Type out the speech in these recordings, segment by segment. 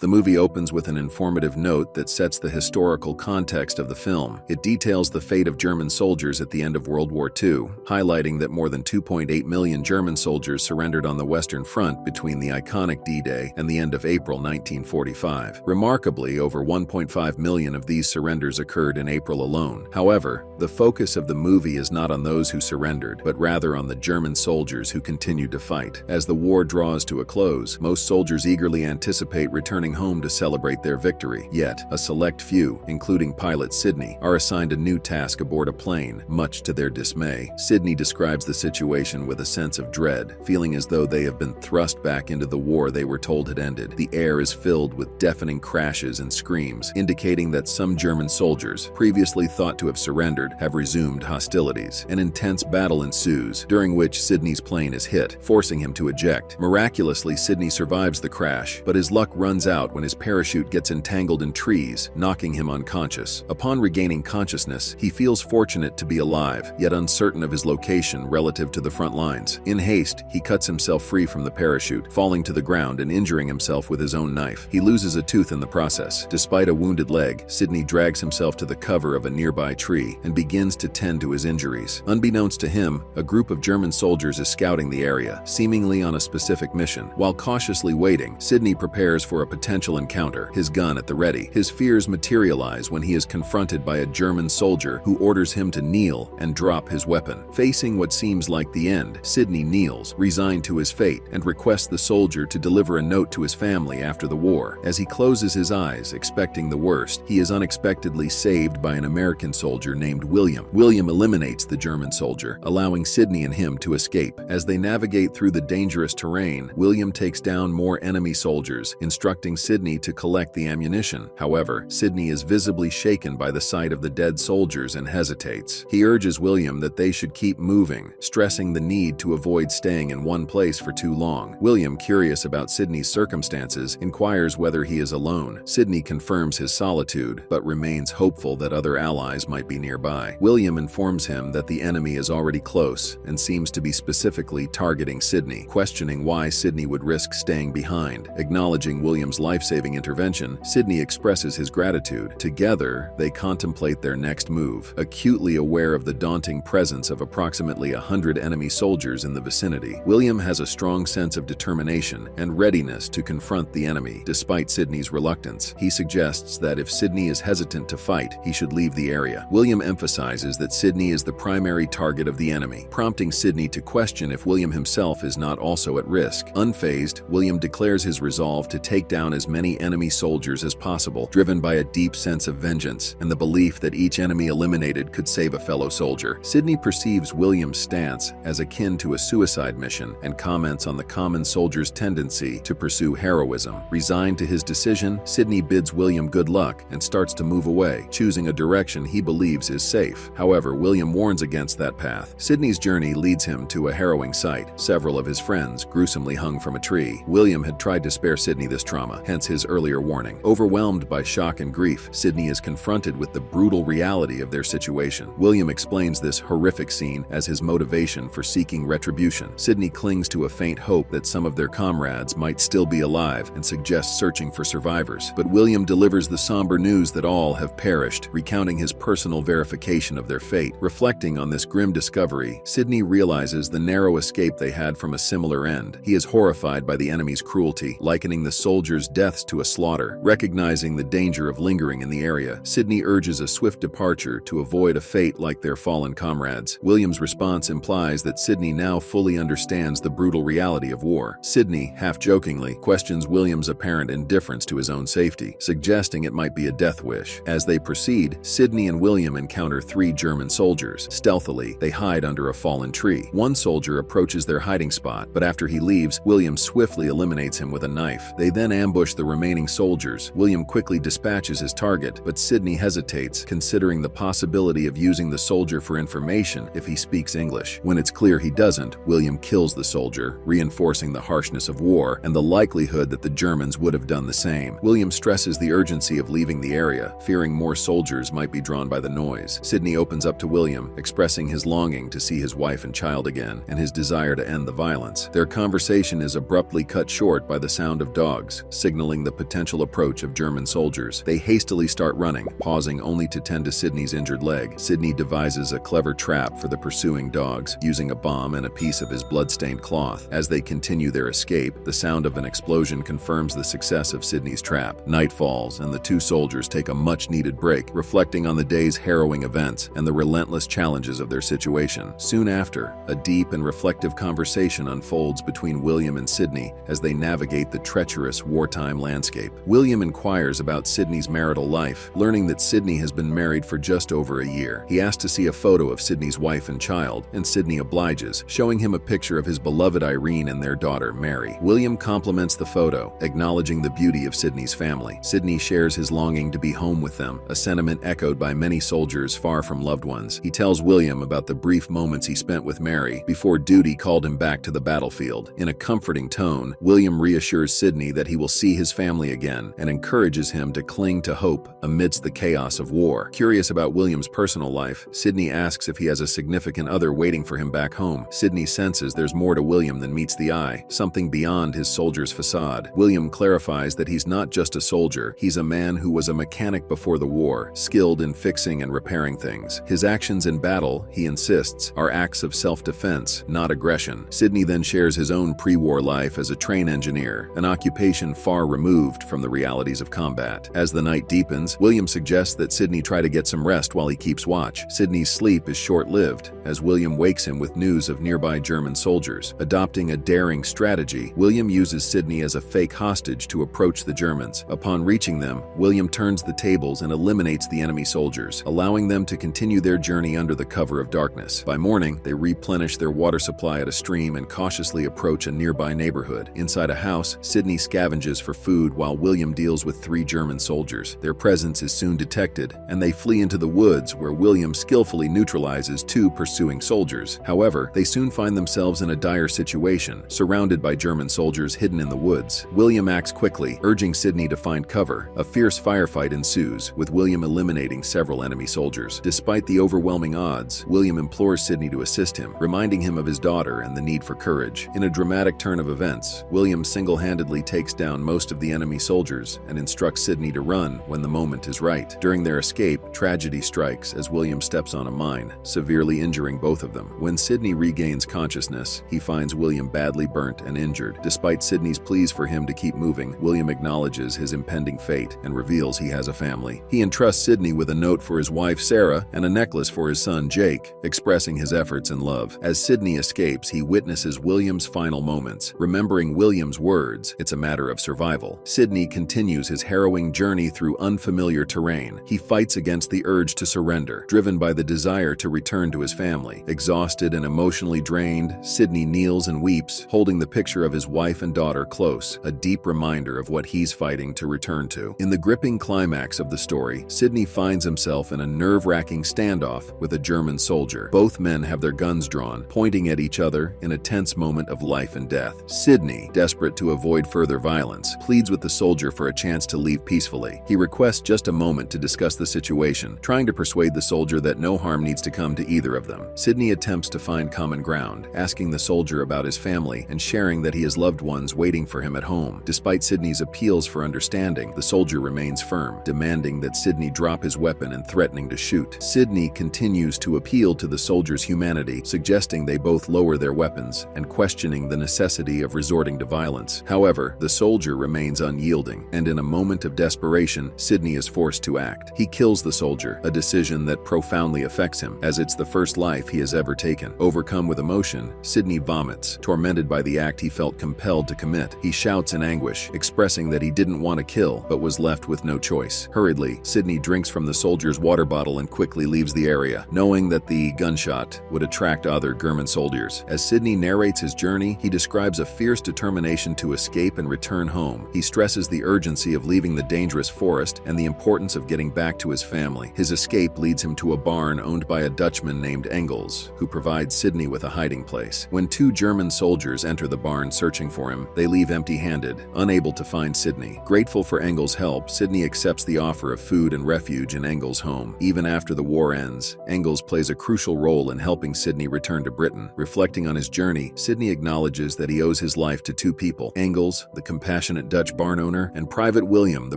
The movie opens with an informative note that sets the historical context of the film. It details the fate of German soldiers at the end of World War II, highlighting that more than 2.8 million German soldiers surrendered on the Western Front between the iconic D-Day and the end of April 1945. Remarkably, over 1.5 million of these surrenders occurred in April alone. However, the focus of the movie is not on those who surrendered, but rather on the German soldiers who continued to fight. As the war draws to a close, most soldiers eagerly anticipate returning home to celebrate their victory. Yet, a select few, including pilot Sydney, are assigned a new task aboard a plane, much to their dismay. Sydney describes the situation with a sense of dread, feeling as though they have been thrust back into the war they were told had ended. The air is filled with deafening crashes and screams, indicating that some German soldiers, previously thought to have surrendered, have resumed hostilities. An intense battle ensues, during which Sydney's plane is hit, forcing him to eject. Miraculously, Sydney survives the crash, but his luck runs out when his parachute gets entangled in trees, knocking him unconscious. Upon regaining consciousness, he feels fortunate to be alive, yet uncertain of his location relative to the front lines. In haste, he cuts himself free from the parachute, falling to the ground and injuring himself with his own knife. He loses a tooth in the process. Despite a wounded leg, Sydney drags himself to the cover of a nearby tree and begins to tend to his injuries. Unbeknownst to him, a group of German soldiers is scouting the area, seemingly on a specific mission. While cautiously waiting, Sydney prepares for a potential encounter, his gun at the ready. His fears materialize when he is confronted by a German soldier who orders him to kneel and drop his weapon. Facing what seems like the end, Sydney kneels, resigned to his fate, and requests the soldier to deliver a note to his family after the war. As he closes his eyes, expecting the worst, he is unexpectedly saved by an American soldier named William. William eliminates the German soldier, allowing Sydney and him to escape. As they navigate through the dangerous terrain, William takes down more enemy soldiers, instructing Sydney to collect the ammunition. However, Sydney is visibly shaken by the sight of the dead soldiers and hesitates. He urges William that they should keep moving, stressing the need to avoid staying in one place for too long. William, curious about Sydney's circumstances, inquires whether he is alone. Sydney confirms his solitude, but remains hopeful that other allies might be nearby. William informs him that the enemy is already close and seems to be specifically targeting Sydney, questioning why Sydney would risk staying behind. Acknowledging William's life-saving intervention, Sydney expresses his gratitude. Together, they contemplate their next move, acutely aware of the daunting presence of approximately 100 enemy soldiers in the vicinity. William has a strong sense of determination and readiness to confront the enemy, despite Sydney's reluctance. He suggests that if Sydney is hesitant to fight, he should leave the area. William emphasizes that Sydney is the primary target of the enemy, prompting Sydney to question if William himself is not also at risk. Unfazed, William declares his resolve to take down as many enemy soldiers as possible, driven by a deep sense of vengeance and the belief that each enemy eliminated could save a fellow soldier. Sydney perceives William's stance as akin to a suicide mission and comments on the common soldier's tendency to pursue heroism. Resigned to his decision, Sydney bids William good luck and starts to move away, choosing a direction he believes is safe. However, William warns against that path. Sydney's journey leads him to a harrowing sight: several of his friends gruesomely hung from a tree. William had tried to spare Sydney this trauma, hence his earlier warning. Overwhelmed by shock and grief, Sydney is confronted with the brutal reality of their situation. William explains this horrific scene as his motivation for seeking retribution. Sydney clings to a faint hope that some of their comrades might still be alive and suggests searching for survivors. But William delivers the somber news that all have perished, recounting his personal verification of their fate. Reflecting on this grim discovery, Sydney realizes the narrow escape they had from a similar end. He is horrified by the enemy's cruelty, likening the soldiers' deaths to a slaughter. Recognizing the danger of lingering in the area, Sydney urges a swift departure to avoid a fate like their fallen comrades. William's response implies that Sydney now fully understands the brutal reality of war. Sydney, half-jokingly, questions William's apparent indifference to his own safety, suggesting it might be a death wish. As they proceed, Sydney and William encounter 3 German soldiers. Stealthily, they hide under a fallen tree. One soldier approaches their hiding spot, but after he leaves, William swiftly eliminates him with a knife. They then ambush the remaining soldiers. William quickly dispatches his target, but Sydney hesitates, considering the possibility of using the soldier for information if he speaks English. When it's clear he doesn't, William kills the soldier, reinforcing the harshness of war and the likelihood that the Germans would have done the same. William stresses the urgency of leaving the area, fearing more soldiers might be drawn by the noise. Sydney opens up to William, expressing his longing to see his wife and child again, and his desire to end the violence. Their conversation is abruptly cut short by the sound of dogs, signaling the potential approach of German soldiers. They hastily start running, pausing only to tend to Sydney's injured leg. Sydney devises a clever trap for the pursuing dogs, using a bomb and a piece of his blood-stained cloth. As they continue their escape, the sound of an explosion confirms the success of Sydney's trap. Night falls, and the two soldiers take a much-needed break, reflecting on the day's harrowing events and the relentless challenges of their situation. Soon after, a deep and reflective conversation unfolds between William and Sydney as they navigate the treacherous wartime landscape. William inquires about Sydney's marital life, learning that Sydney has been married for just over a year. He asks to see a photo of Sydney's wife and child, and Sydney obliges, showing him a picture of his beloved Irene and their daughter, Mary. William compliments the photo, acknowledging the beauty of Sydney's family. Sydney shares his longing to be home with them, a sentiment echoed by many soldiers far from loved ones. He tells William about the brief moments he spent with Mary before duty called him back to the battlefield. In a comforting tone, William reassures Sydney that he will see his family again and encourages him to cling to hope amidst the chaos of war. Curious about William's personal life, Sydney asks if he has a significant other waiting for him back home. Sydney senses there's more to William than meets the eye, something beyond his soldier's facade. William clarifies that he's not just a soldier, he's a man who was a mechanic before the war, skilled in fixing and repairing things. His actions in battle, he insists, are acts of self-defense, not aggression. Sydney then shares his own pre-war life as a train engineer, an occupation far removed from the realities of combat. As the night deepens, William suggests that Sydney try to get some rest while he keeps watch. Sydney's sleep is short-lived, as William wakes him with news of nearby German soldiers. Adopting a daring strategy, William uses Sydney as a fake hostage to approach the Germans. Upon reaching them, William turns the tables and eliminates the enemy soldiers, allowing them to continue their journey under the cover of darkness. By morning, they replenish their water supply at a stream and cautiously approach a nearby neighborhood. Inside a house, Sydney scavenges for food while William deals with 3 German soldiers. Their presence is soon detected, and they flee into the woods where William skillfully neutralizes 2 pursuing soldiers. However, they soon find themselves in a dire situation, surrounded by German soldiers hidden in the woods. William acts quickly, urging Sydney to find cover. A fierce firefight ensues, with William eliminating several enemy soldiers. Despite the overwhelming odds, William implores Sydney to assist him, reminding him of his daughter and the need for courage. In a dramatic turn of events, William single-handedly takes down most of the enemy soldiers and instructs Sydney to run when the moment is right. During their escape, tragedy strikes as William steps on a mine, severely injuring both of them. When Sydney regains consciousness, he finds William badly burnt and injured. Despite Sydney's pleas for him to keep moving, William acknowledges his impending fate and reveals he has a family. He entrusts Sydney with a note for his wife Sarah and a necklace for his son Jake, expressing his efforts and love. As Sydney escapes, he witnesses William's final moments. Remembering William's words, "It's a matter of survival," Sydney continues his harrowing journey through unfamiliar terrain. He fights against the urge to surrender, driven by the desire to return to his family. Exhausted and emotionally drained, Sydney kneels and weeps, holding the picture of his wife and daughter close, a deep reminder of what he's fighting to return to. In the gripping climax of the story, Sydney finds himself in a nerve-wracking standoff with a German soldier. Both men have their guns drawn, pointing at each other in a tense moment of life and death. Sydney, desperate to avoid further violence, pleads with the soldier for a chance to leave peacefully. He requests just a moment to discuss the situation, trying to persuade the soldier that no harm needs to come to either of them. Sydney attempts to find common ground, asking the soldier about his family and sharing that he has loved ones waiting for him at home. Despite Sydney's appeals for understanding, the soldier remains firm, demanding that Sydney drop his weapon and threatening to shoot. Sydney continues to appeal to the soldier's humanity, suggesting they both lower their weapons and questioning the necessity of resorting to violence. However, the soldier remains unyielding, and in a moment of desperation, Sydney is forced to act. He kills the soldier, a decision that profoundly affects him, as it's the first life he has ever taken. Overcome with emotion, Sydney vomits, tormented by the act he felt compelled to commit. He shouts in anguish, expressing that he didn't want to kill, but was left with no choice. Hurriedly, Sydney drinks from the soldier's water bottle and quickly leaves the area, knowing that the gunshot would attract other German soldiers. As Sydney narrates his journey, he describes a fierce determination to escape and return home. He stresses the urgency of leaving the dangerous forest and the importance of getting back to his family. His escape leads him to a barn owned by a Dutchman named Engels, who provides Sydney with a hiding place. When 2 German soldiers enter the barn searching for him, they leave empty-handed, unable to find Sydney. Grateful for Engels' help, Sydney accepts the offer of food and refuge in Engels' home. Even after the war ends, Engels plays a crucial role in helping Sydney return to Britain. Reflecting on his journey, Sydney acknowledges that he owes his life to 2 people: Engels, the compassionate prominent Dutch barn owner, and Private William, the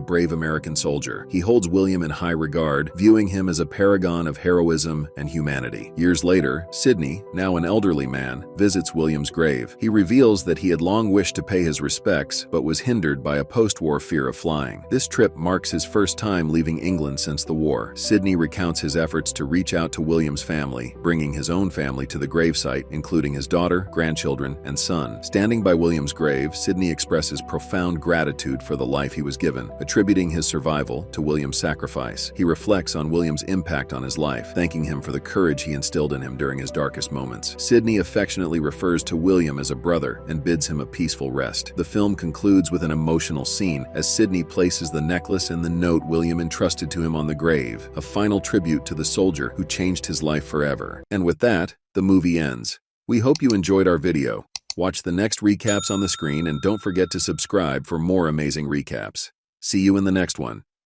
brave American soldier. He holds William in high regard, viewing him as a paragon of heroism and humanity. Years later, Sidney, now an elderly man, visits William's grave. He reveals that he had long wished to pay his respects, but was hindered by a post-war fear of flying. This trip marks his first time leaving England since the war. Sidney recounts his efforts to reach out to William's family, bringing his own family to the gravesite, including his daughter, grandchildren, and son. Standing by William's grave, Sidney expresses profound gratitude for the life he was given, attributing his survival to William's sacrifice. He reflects on William's impact on his life, thanking him for the courage he instilled in him during his darkest moments. Sidney affectionately refers to William as a brother and bids him a peaceful rest. The film concludes with an emotional scene as Sidney places the necklace and the note William entrusted to him on the grave, a final tribute to the soldier who changed his life forever. And with that, the movie ends. We hope you enjoyed our video. Watch the next recaps on the screen and don't forget to subscribe for more amazing recaps. See you in the next one.